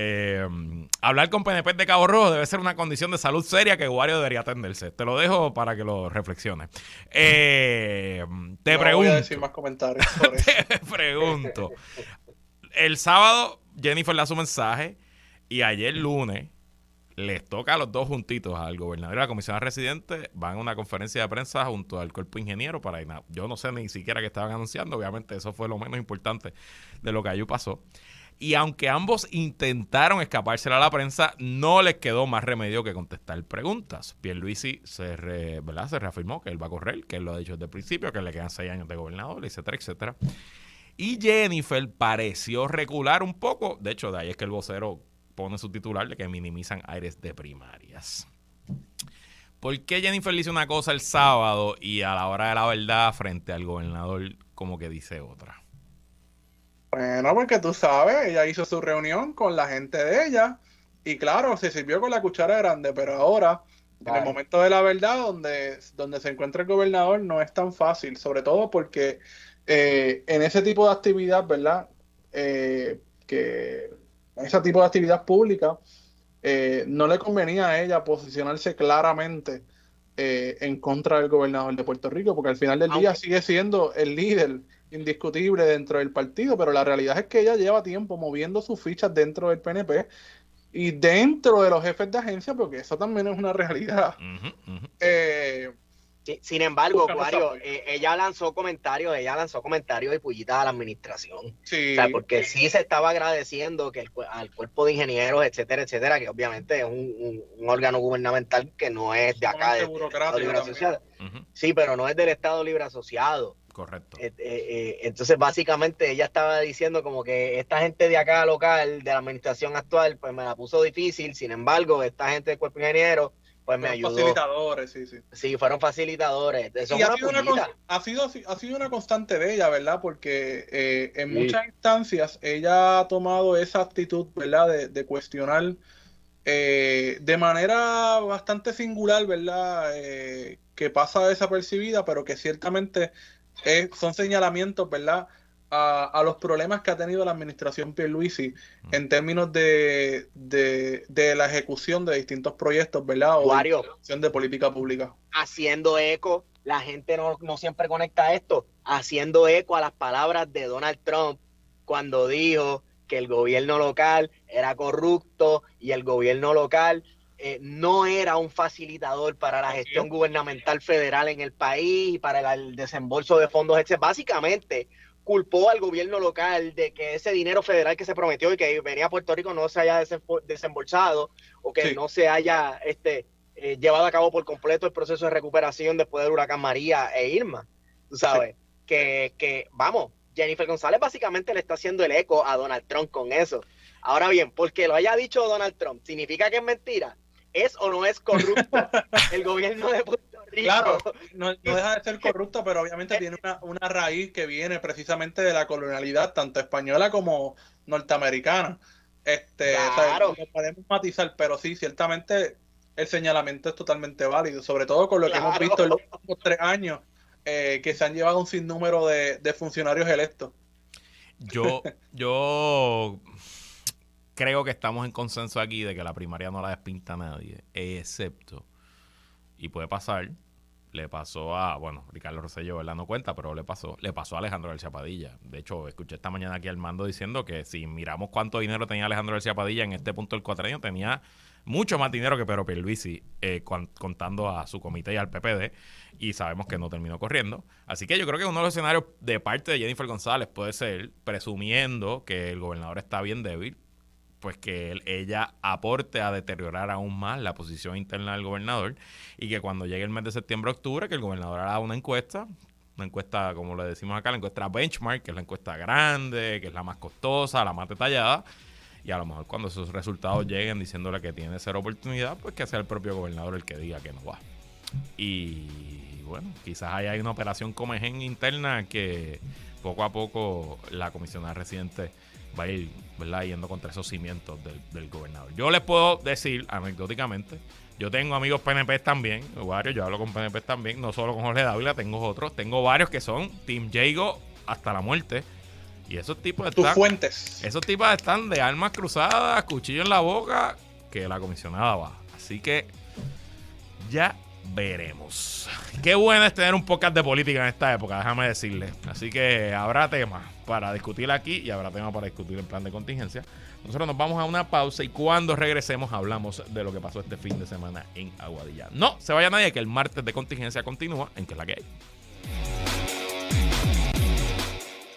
Hablar con PNP de Cabo Rojo debe ser una condición de salud seria que Wario debería atenderse. Te lo dejo para que lo reflexiones. Te No pregunto. voy a decir más comentarios sobre eso. Te pregunto. El sábado Jennifer da su mensaje y ayer lunes les toca a los dos juntitos, al gobernador y a la comisionada residente, van a una conferencia de prensa junto al cuerpo ingeniero para yo no sé ni siquiera qué estaban anunciando, obviamente eso fue lo menos importante de lo que allí pasó. Y aunque ambos intentaron escapársela a la prensa, no les quedó más remedio que contestar preguntas. Pierluisi ¿verdad? Se reafirmó que él va a correr, que él lo ha dicho desde el principio, que le quedan 6 años de gobernador, etcétera, etcétera. Y Jennifer pareció recular un poco. De hecho, de ahí es que el vocero pone su titular de que minimizan aires de primarias. ¿Por qué Jennifer le hizo una cosa el sábado y a la hora de la verdad frente al gobernador como que dice otra? Bueno, porque tú sabes, ella hizo su reunión con la gente de ella y claro, se sirvió con la cuchara grande, pero ahora, en el momento de la verdad, donde se encuentra el gobernador, no es tan fácil, sobre todo porque en ese tipo de actividad, ¿verdad? Que en ese tipo de actividad pública, no le convenía a ella posicionarse claramente en contra del gobernador de Puerto Rico, porque al final del día sigue siendo el líder indiscutible dentro del partido, pero la realidad es que ella lleva tiempo moviendo sus fichas dentro del PNP y dentro de los jefes de agencia, porque eso también es una realidad. Sí, sin embargo, Cuario, no ella lanzó comentarios y pullitas a la administración. Sí. O sea, porque sí se estaba agradeciendo que al cuerpo de ingenieros, etcétera, que obviamente es un órgano gubernamental que no es de acá, del Estado Libre Asociado. Sí, pero no es del Estado Libre Asociado. Correcto. Entonces, básicamente, ella estaba diciendo como que esta gente de acá local, de la administración actual, pues me la puso difícil. Sin embargo, esta gente del cuerpo de ingenieros, pues me ayudó. Facilitadores, sí. Sí, fueron facilitadores. Eso y es ha sido una constante de ella, ¿verdad? Porque en muchas instancias ella ha tomado esa actitud, ¿verdad? De cuestionar de manera bastante singular, ¿verdad? Que pasa desapercibida, pero que ciertamente son señalamientos, ¿verdad? A los problemas que ha tenido la administración Pierluisi en términos de la ejecución de distintos proyectos, ¿verdad? O de ejecución de política pública. Haciendo eco, la gente no siempre conecta esto, haciendo eco a las palabras de Donald Trump cuando dijo que el gobierno local era corrupto y el gobierno local no era un facilitador para la gestión gubernamental federal en el país y para el desembolso de fondos, etc. Básicamente culpó al gobierno local de que ese dinero federal que se prometió y que venía a Puerto Rico no se haya desembolsado o que no se haya llevado a cabo por completo el proceso de recuperación después del huracán María e Irma. Tú sabes, que vamos, Jennifer González básicamente le está haciendo el eco a Donald Trump con eso. Ahora bien, porque lo haya dicho Donald Trump, ¿significa que es mentira? ¿Es o no es corrupto el gobierno de Puerto Rico? Claro, no deja de ser corrupto, pero obviamente tiene una raíz que viene precisamente de la colonialidad, tanto española como norteamericana. Claro. O sea, lo podemos matizar, pero sí, ciertamente el señalamiento es totalmente válido, sobre todo con lo que hemos visto en los últimos 3 años, que se han llevado un sinnúmero de funcionarios electos. Yo creo que estamos en consenso aquí de que la primaria no la despinta nadie, excepto, y puede pasar, le pasó a, bueno, Ricardo Rosselló, ¿verdad? No cuenta, pero le pasó a Alejandro García Padilla. De hecho, escuché esta mañana aquí a Armando diciendo que si miramos cuánto dinero tenía Alejandro García Padilla en este punto del cuatrienio, tenía mucho más dinero que Pedro Pierluisi, contando a su comité y al PPD, y sabemos que no terminó corriendo. Así que yo creo que uno de los escenarios de parte de Jennifer González puede ser, presumiendo que el gobernador está bien débil, pues que ella aporte a deteriorar aún más la posición interna del gobernador, y que cuando llegue el mes de septiembre-octubre, que el gobernador haga una encuesta, como le decimos acá, la encuesta benchmark, que es la encuesta grande, que es la más costosa, la más detallada, y a lo mejor cuando esos resultados lleguen diciéndole que tiene 0 oportunidad, pues que sea el propio gobernador el que diga que no va. Y bueno, quizás ahí hay una operación Comején interna que poco a poco la comisionada residente va a ir, ¿verdad?, yendo contra esos cimientos del gobernador. Yo les puedo decir, anecdóticamente, yo tengo amigos PNP también, varios, yo hablo con PNP también, no solo con Jorge Dávila, tengo varios que son Team Jago hasta la muerte. Y esos tipos están... Tus fuentes. Esos tipos están de armas cruzadas, cuchillo en la boca, que la comisionada va. Así que ya veremos. Qué bueno es tener un podcast de política en esta época, déjame decirle. Así que habrá temas para discutir aquí y habrá temas para discutir el plan de contingencia. Nosotros nos vamos a una pausa y cuando regresemos hablamos de lo que pasó este fin de semana en Aguadilla. No se vaya nadie, que el martes de contingencia continúa en Que es la que hay.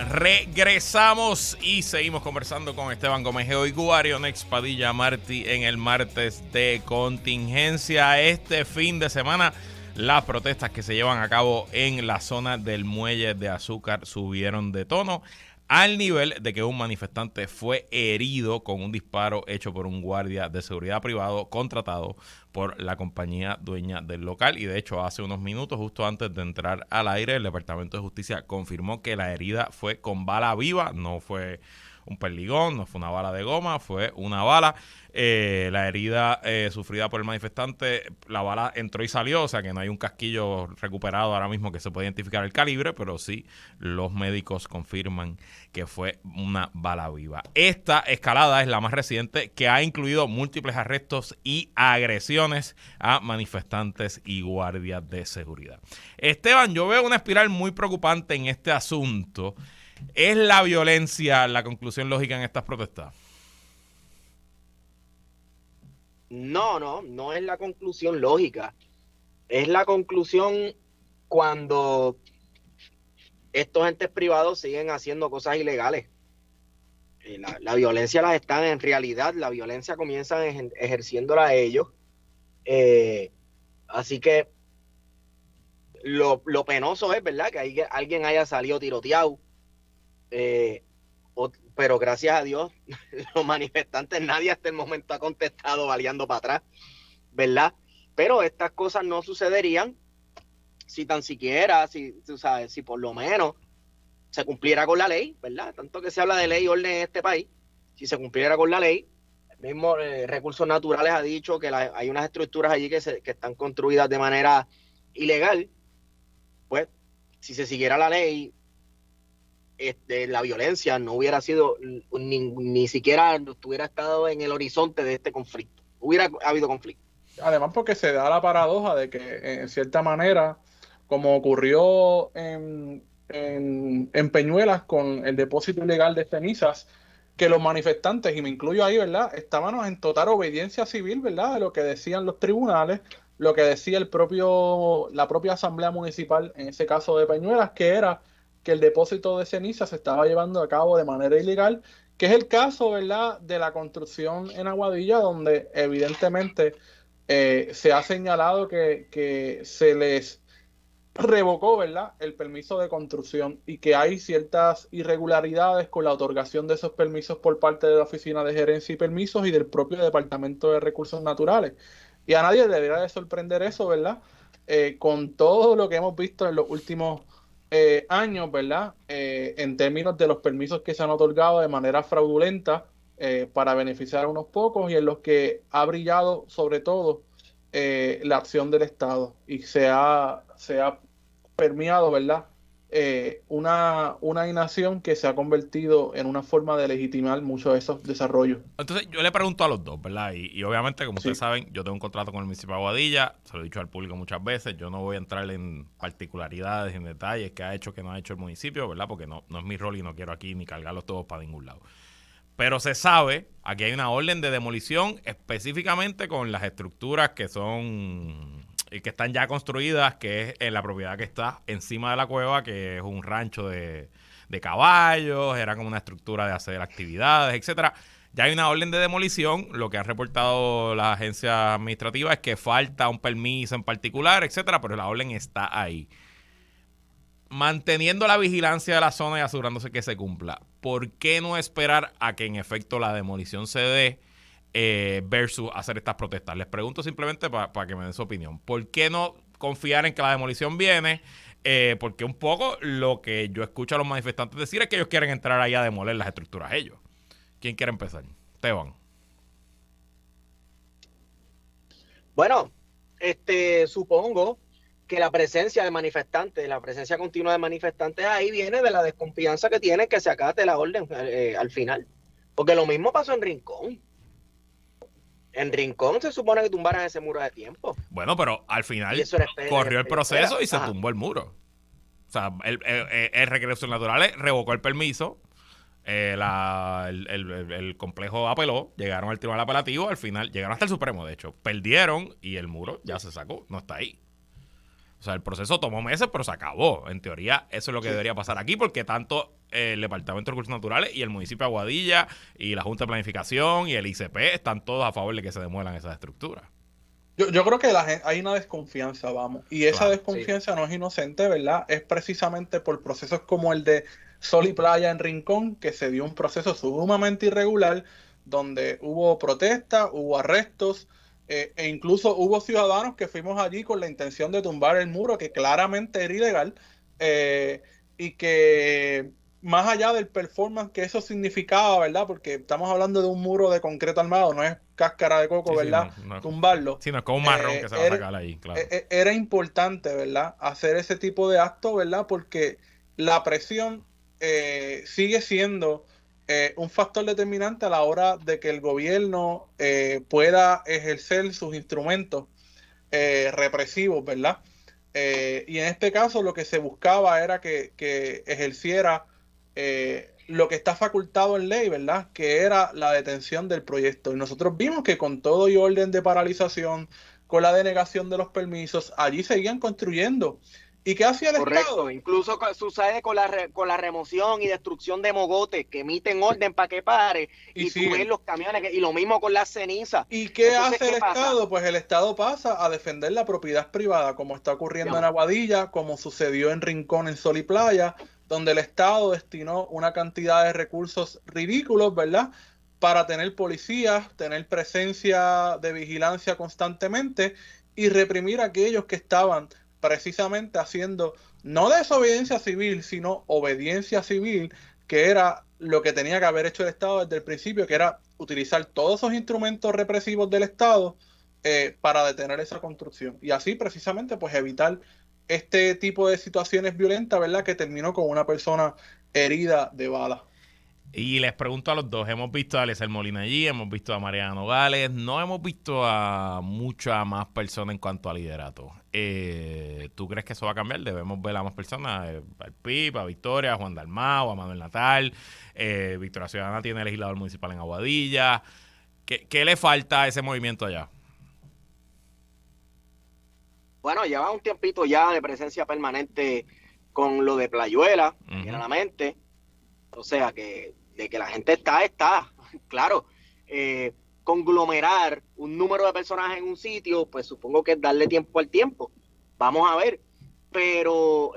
Regresamos y seguimos conversando con Esteban Gómez Geo y Guarionex Padilla Martí en el martes de contingencia. Este fin de semana las protestas que se llevan a cabo en la zona del Muelle de Azúcar subieron de tono, al nivel de que un manifestante fue herido con un disparo hecho por un guardia de seguridad privado contratado por la compañía dueña del local. Y de hecho, hace unos minutos, justo antes de entrar al aire, el Departamento de Justicia confirmó que la herida fue con bala viva, no fue un perdigón, no fue una bala de goma, fue una bala. La herida sufrida por el manifestante, la bala entró y salió, o sea que no hay un casquillo recuperado ahora mismo que se puede identificar el calibre, pero sí los médicos confirman que fue una bala viva. Esta escalada es la más reciente, que ha incluido múltiples arrestos y agresiones a manifestantes y guardias de seguridad. Esteban, yo veo una espiral muy preocupante en este asunto. ¿Es la violencia la conclusión lógica en estas protestas? No es la conclusión lógica. Es la conclusión cuando estos entes privados siguen haciendo cosas ilegales. La violencia en realidad, la violencia comienzan ejerciéndola ellos. Así que lo penoso es, ¿verdad?, que alguien haya salido tiroteado. Pero gracias a Dios, los manifestantes, nadie hasta el momento ha contestado baleando para atrás, ¿verdad? Pero estas cosas no sucederían si tan siquiera, tú sabes, si por lo menos se cumpliera con la ley, ¿verdad? Tanto que se habla de ley y orden en este país, si se cumpliera con la ley, el mismo Recursos Naturales ha dicho que hay unas estructuras allí que están construidas de manera ilegal. Pues, si se siguiera la ley, la violencia no hubiera sido ni siquiera hubiera estado en el horizonte de este conflicto. Hubiera habido conflicto. Además, porque se da la paradoja de que, en cierta manera, como ocurrió en Peñuelas con el depósito ilegal de cenizas, que los manifestantes, y me incluyo ahí, ¿verdad?, estábamos en total obediencia civil, ¿verdad?, de lo que decían los tribunales, lo que decía la propia Asamblea Municipal, en ese caso de Peñuelas, que era que el depósito de cenizas se estaba llevando a cabo de manera ilegal, que es el caso, ¿verdad?, de la construcción en Aguadilla, donde evidentemente se ha señalado que se les revocó, ¿verdad?, el permiso de construcción y que hay ciertas irregularidades con la otorgación de esos permisos por parte de la Oficina de Gerencia y Permisos y del propio Departamento de Recursos Naturales. Y a nadie le debería de sorprender eso, ¿verdad? Con todo lo que hemos visto en los últimos años, ¿verdad? En términos de los permisos que se han otorgado de manera fraudulenta para beneficiar a unos pocos y en los que ha brillado sobre todo la acción del Estado y se ha permeado, ¿verdad?, una inacción que se ha convertido en una forma de legitimar muchos de esos desarrollos. Entonces, yo le pregunto a los dos, ¿verdad? Y obviamente, como Sí. ustedes saben, yo tengo un contrato con el municipio de Aguadilla, se lo he dicho al público muchas veces, yo no voy a entrar en particularidades, en detalles, qué ha hecho, qué no ha hecho el municipio, ¿verdad? Porque no es mi rol y no quiero aquí ni cargarlos todos para ningún lado. Pero se sabe, aquí hay una orden de demolición específicamente con las estructuras que están ya construidas, que es en la propiedad que está encima de la cueva, que es un rancho de caballos, era como una estructura de hacer actividades, etcétera. Ya hay una orden de demolición, lo que han reportado las agencias administrativas es que falta un permiso en particular, etcétera, pero la orden está ahí. Manteniendo la vigilancia de la zona y asegurándose que se cumpla, ¿por qué no esperar a que en efecto la demolición se dé versus hacer estas protestas? Les pregunto simplemente para que me den su opinión. ¿Por qué no confiar en que la demolición viene? Porque un poco lo que yo escucho a los manifestantes decir es que ellos quieren entrar ahí a demoler las estructuras ellos. ¿Quién quiere empezar? Esteban. Bueno, supongo que la presencia de manifestantes, la presencia continua de manifestantes ahí viene de la desconfianza que tienen que se acate la orden al final. Porque lo mismo pasó en Rincón. En Rincón se supone que tumbaran ese muro de tiempo. Bueno, pero al final corrió el proceso y se tumbó el muro. O sea, el Recursos Naturales revocó el permiso, el complejo apeló, llegaron al tribunal apelativo, al final llegaron hasta el Supremo, de hecho. Perdieron y el muro ya se sacó, no está ahí. O sea, el proceso tomó meses, pero se acabó. En teoría, eso es lo que debería pasar aquí, porque tanto el Departamento de Recursos Naturales y el municipio de Aguadilla y la Junta de Planificación y el ICP están todos a favor de que se demuelan esas estructuras. Yo creo que hay una desconfianza, vamos, y esa desconfianza no es inocente, ¿verdad? Es precisamente por procesos como el de Sol y Playa en Rincón, que se dio un proceso sumamente irregular, donde hubo protestas, hubo arrestos, e incluso hubo ciudadanos que fuimos allí con la intención de tumbar el muro, que claramente era ilegal, y que más allá del performance que eso significaba, ¿verdad? Porque estamos hablando de un muro de concreto armado, no es cáscara de coco, ¿verdad? No, tumbarlo. Sí, no es como un marrón que se va a sacar ahí, claro. Era importante, ¿verdad?, hacer ese tipo de acto, ¿verdad? Porque la presión sigue siendo un factor determinante a la hora de que el gobierno pueda ejercer sus instrumentos represivos, ¿verdad? Y en este caso lo que se buscaba era que ejerciera lo que está facultado en ley, ¿verdad? Que era la detención del proyecto. Y nosotros vimos que con todo y orden de paralización, con la denegación de los permisos, allí seguían construyendo. ¿Y qué hacía el Estado? Incluso sucede con la remoción y destrucción de mogotes que emiten orden para que pare y tú ves los camiones, y lo mismo con las cenizas. ¿Y qué hace el Estado? Pues el Estado pasa a defender la propiedad privada, como está ocurriendo en Aguadilla, como sucedió en Rincón, en Sol y Playa, donde el Estado destinó una cantidad de recursos ridículos, ¿verdad?, para tener policías, tener presencia de vigilancia constantemente y reprimir a aquellos que estaban precisamente haciendo no desobediencia civil, sino obediencia civil, que era lo que tenía que haber hecho el Estado desde el principio, que era utilizar todos esos instrumentos represivos del Estado para detener esa construcción. Y así precisamente pues evitar este tipo de situaciones violentas, ¿verdad?, que terminó con una persona herida de bala. Y les pregunto a los dos, hemos visto a Eliezer Molina allí, hemos visto a Mariana Nogales, no hemos visto a muchas más personas en cuanto a liderato. ¿Tú crees que eso va a cambiar? Debemos ver a más personas, al PIB, a Victoria, a Juan Dalmau, a Manuel Natal, Victoria Ciudadana tiene legislador municipal en Aguadilla. ¿Qué le falta a ese movimiento allá? Bueno, lleva un tiempito ya de presencia permanente con lo de Playuela, claramente. O sea, que de que la gente está, claro. Conglomerar un número de personas en un sitio, pues supongo que es darle tiempo al tiempo. Vamos a ver. Pero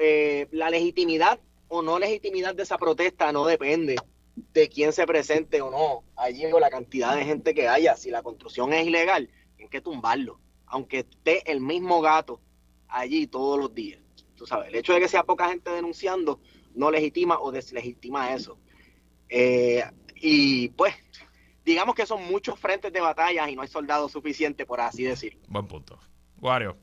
la legitimidad o no legitimidad de esa protesta no depende de quién se presente o no allí, o la cantidad de gente que haya. Si la construcción es ilegal, hay que tumbarlo, aunque esté el mismo gato allí todos los días. Tú sabes, el hecho de que sea poca gente denunciando no legitima o deslegitima eso. Y pues, digamos que son muchos frentes de batalla y no hay soldados suficientes, por así decirlo. Buen punto. Wario.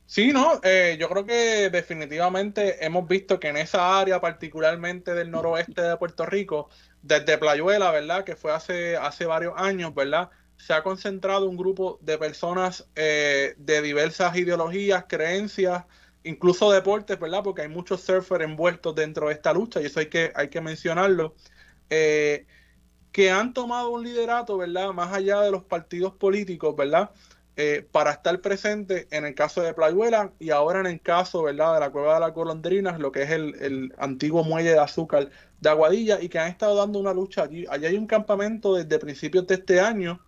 Sí, no, yo creo que definitivamente hemos visto que en esa área, particularmente del noroeste de Puerto Rico, desde Playuela, ¿verdad?, que fue hace varios años, ¿verdad?, se ha concentrado un grupo de personas de diversas ideologías, creencias, incluso deportes, ¿verdad?, porque hay muchos surfers envueltos dentro de esta lucha, y eso hay que mencionarlo, que han tomado un liderato, ¿verdad?, más allá de los partidos políticos, ¿verdad?, para estar presente en el caso de Playuela y ahora en el caso, ¿verdad?, de la Cueva de las Golondrinas, lo que es el antiguo muelle de azúcar de Aguadilla, y que han estado dando una lucha allí. Allí hay un campamento desde principios de este año,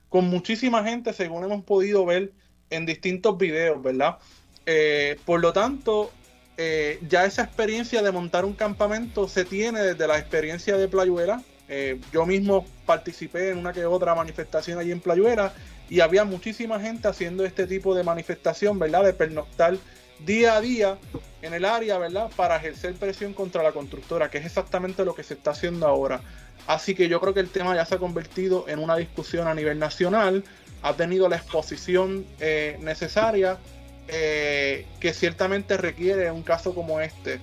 con muchísima gente, según hemos podido ver en distintos videos, ¿verdad? Por lo tanto, ya esa experiencia de montar un campamento se tiene desde la experiencia de Playuela. Yo mismo participé en una que otra manifestación allí en Playuela y había muchísima gente haciendo este tipo de manifestación, ¿verdad?, de pernoctar día a día en el área, ¿verdad?, para ejercer presión contra la constructora, que es exactamente lo que se está haciendo ahora. Así que yo creo que el tema ya se ha convertido en una discusión a nivel nacional, ha tenido la exposición necesaria que ciertamente requiere un caso como este.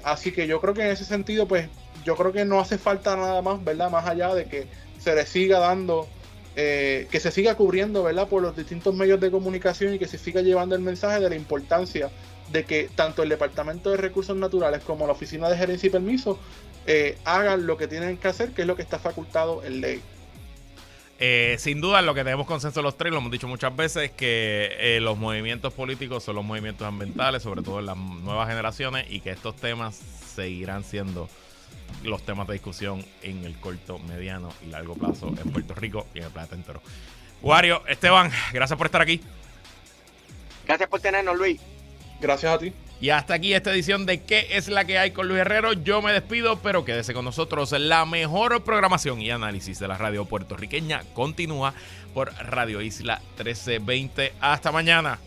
Así que yo creo que en ese sentido, pues, yo creo que no hace falta nada más, ¿verdad?, más allá de que se le siga dando, que se siga cubriendo, ¿verdad?, por los distintos medios de comunicación y que se siga llevando el mensaje de la importancia de que tanto el Departamento de Recursos Naturales como la Oficina de Gerencia y Permisos hagan lo que tienen que hacer, que es lo que está facultado en ley. Sin duda, lo que tenemos consenso los tres, lo hemos dicho muchas veces, que los movimientos políticos son los movimientos ambientales, sobre todo en las nuevas generaciones, y que estos temas seguirán siendo los temas de discusión en el corto, mediano y largo plazo en Puerto Rico y en el planeta entero. Wario, Esteban, gracias por estar aquí. Gracias por tenernos, Luis. Gracias a ti. Y hasta aquí esta edición de ¿Qué es la que hay con Luis Herrero? Yo me despido, pero quédese con nosotros. La mejor programación y análisis de la radio puertorriqueña continúa por Radio Isla 1320. Hasta mañana.